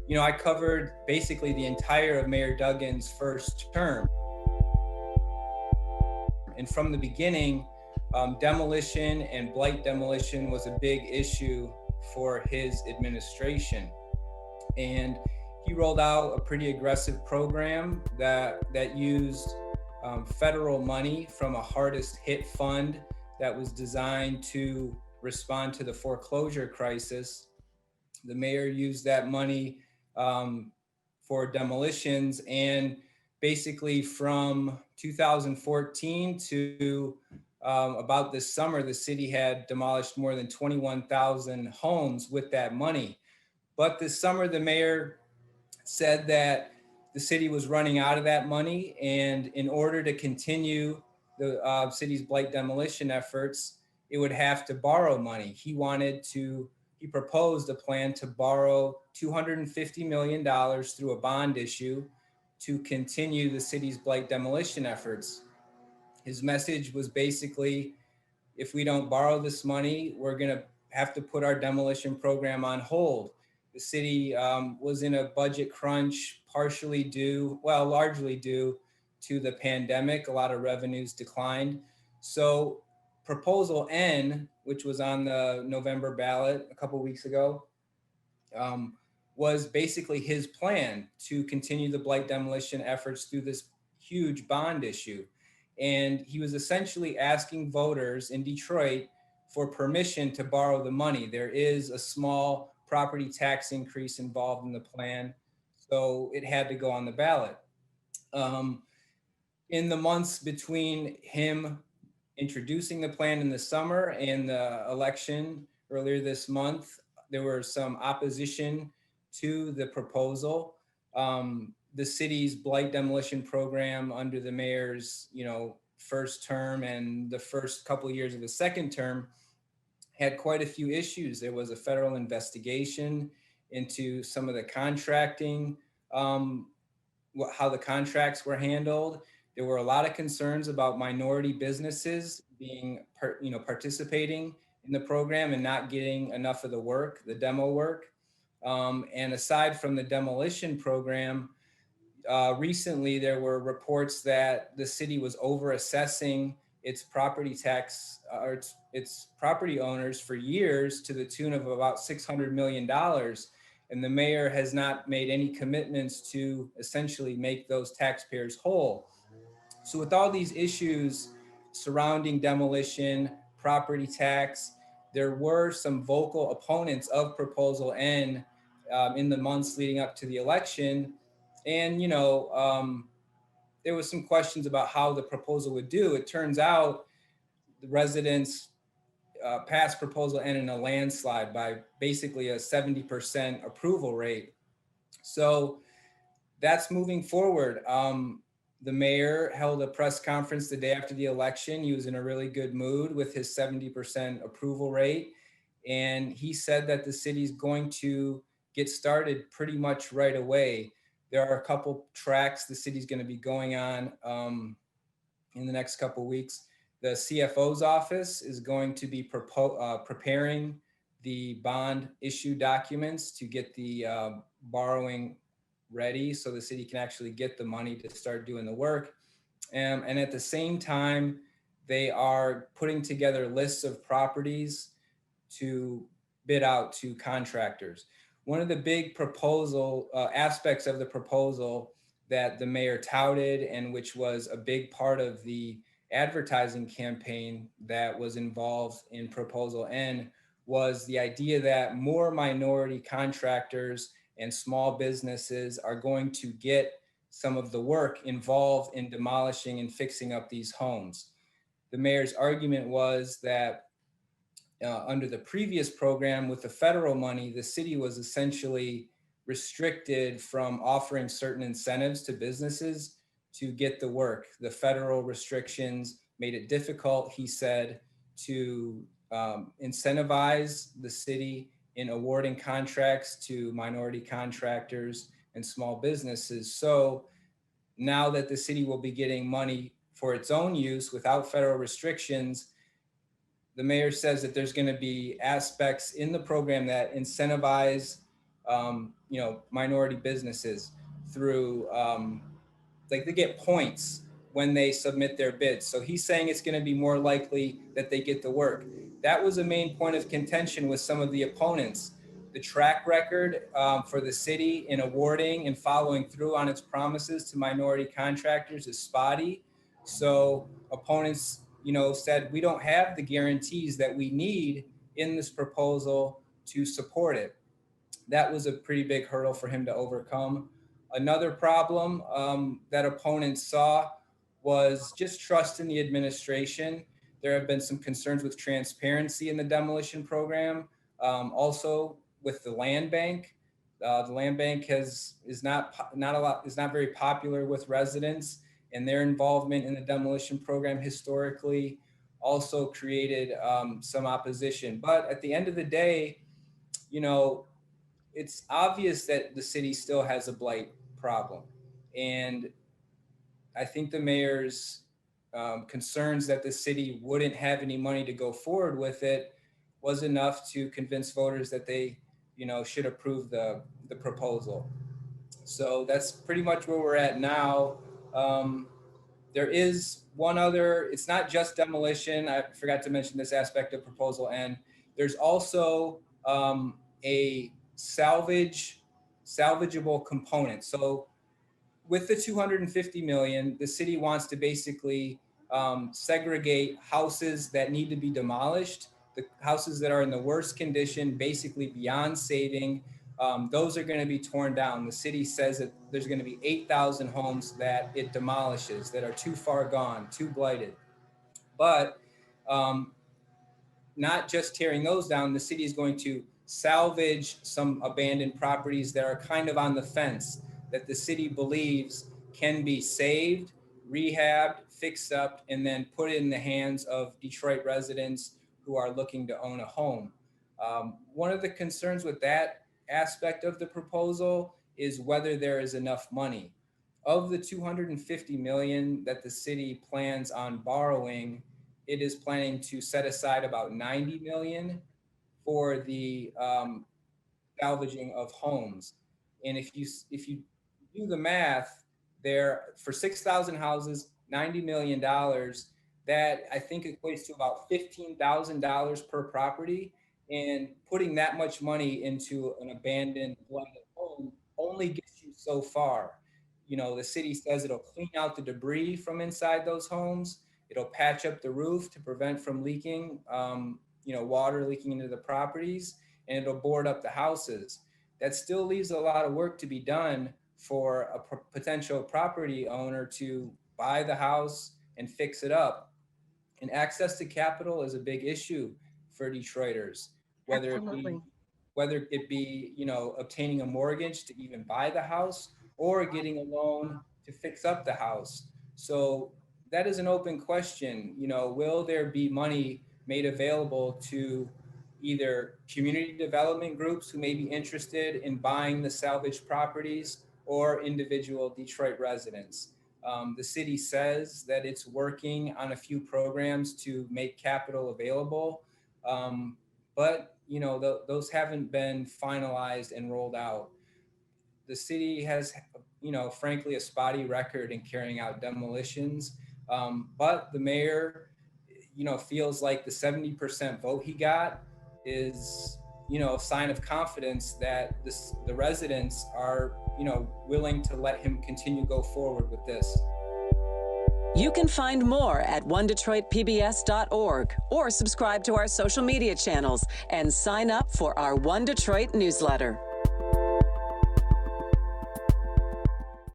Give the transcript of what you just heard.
I covered basically the entire of Mayor Duggan's first term. And from the beginning, demolition and blight demolition was a big issue for his administration. And he rolled out a pretty aggressive program that used federal money from a hardest hit fund that was designed to respond to the foreclosure crisis. The mayor used that money um, for demolitions, and basically from 2014 to about this summer, the city had demolished more than 21,000 homes with that money. But this summer, the mayor said that the city was running out of that money, and in order to continue the city's blight demolition efforts, it would have to borrow money. He proposed a plan to borrow $250 million through a bond issue to continue the city's blight demolition efforts. His message was basically, if we don't borrow this money, we're going to have to put our demolition program on hold. The city was in a budget crunch, largely due to the pandemic. A lot of revenues declined. So Proposal N, which was on the November ballot a couple weeks ago, was basically his plan to continue the blight demolition efforts through this huge bond issue. And he was essentially asking voters in Detroit for permission to borrow the money. There is a small property tax increase involved in the plan, so it had to go on the ballot. In the months between him introducing the plan in the summer and the election earlier this month, there were some opposition to the proposal. The city's blight demolition program under the mayor's, first term and the first couple of years of his second term had quite a few issues. There was a federal investigation into some of the contracting, how the contracts were handled. There were a lot of concerns about minority businesses participating in the program and not getting enough of the work, the demo work. And aside from the demolition program, recently there were reports that the city was over-assessing its property tax or its property owners for years to the tune of about $600 million. And the mayor has not made any commitments to essentially make those taxpayers whole. So with all these issues surrounding demolition, property tax, there were some vocal opponents of Proposal N in the months leading up to the election. And, there was some questions about how the proposal would do. It turns out the residents passed Proposal N in a landslide by basically a 70% approval rate. So that's moving forward. The mayor held a press conference the day after the election. He was in a really good mood with his 70% approval rate. And he said that the city's going to get started pretty much right away. There are a couple tracks the city's going to be going on in the next couple weeks. The CFO's office is going to be preparing the bond issue documents to get the borrowing ready so the city can actually get the money to start doing the work. And at the same time, they are putting together lists of properties to bid out to contractors. One of the big aspects of the proposal that the mayor touted, and which was a big part of the advertising campaign that was involved in Proposal N, was the idea that more minority contractors and small businesses are going to get some of the work involved in demolishing and fixing up these homes. The mayor's argument was that under the previous program with the federal money, the city was essentially restricted from offering certain incentives to businesses to get the work. The federal restrictions made it difficult, he said, to incentivize the city in awarding contracts to minority contractors and small businesses. So now that the city will be getting money for its own use without federal restrictions, the mayor says that there's going to be aspects in the program that incentivize minority businesses through, like they get points when they submit their bids. So he's saying it's going to be more likely that they get the work. That was a main point of contention with some of the opponents. The track record for the city in awarding and following through on its promises to minority contractors is spotty. So opponents, said we don't have the guarantees that we need in this proposal to support it. That was a pretty big hurdle for him to overcome. Another problem that opponents saw was just trust in the administration. There have been some concerns with transparency in the demolition program. Also with the land bank. The land bank is not very popular with residents, and their involvement in the demolition program historically also created some opposition. But at the end of the day, it's obvious that the city still has a blight problem. And I think the mayor's concerns that the city wouldn't have any money to go forward with it was enough to convince voters that they, should approve the proposal. So that's pretty much where we're at now. There is one other, it's not just demolition. I forgot to mention this aspect of proposal N. There's also a salvageable component. So with the 250 million, the city wants to basically segregate houses that need to be demolished, the houses that are in the worst condition, basically beyond saving. Those are going to be torn down. The city says that there's going to be 8,000 homes that it demolishes that are too far gone, too blighted. But not just tearing those down, the city is going to salvage some abandoned properties that are kind of on the fence, that the city believes can be saved, rehabbed, fixed up, and then put in the hands of Detroit residents who are looking to own a home. One of the concerns with that aspect of the proposal is whether there is enough money. Of the 250 million that the city plans on borrowing, it is planning to set aside about 90 million for the salvaging of homes. And if you do the math there, for 6,000 houses, $90 million, that I think equates to about $15,000 per property. And putting that much money into an abandoned blighted home only gets you so far. The city says it'll clean out the debris from inside those homes. It'll patch up the roof to prevent from leaking, water leaking into the properties, and it'll board up the houses. That still leaves a lot of work to be done for a potential property owner to buy the house and fix it up. And access to capital is a big issue for Detroiters, whether it be obtaining a mortgage to even buy the house or getting a loan to fix up the house. So that is an open question. Will there be money made available to either community development groups who may be interested in buying the salvaged properties or individual Detroit residents? The city says that it's working on a few programs to make capital available, but those haven't been finalized and rolled out. The city has, frankly, a spotty record in carrying out demolitions, but the mayor, feels like the 70% vote he got is, a sign of confidence that the residents are, willing to let him continue go forward with this. You can find more at onedetroitpbs.org or subscribe to our social media channels and sign up for our One Detroit newsletter.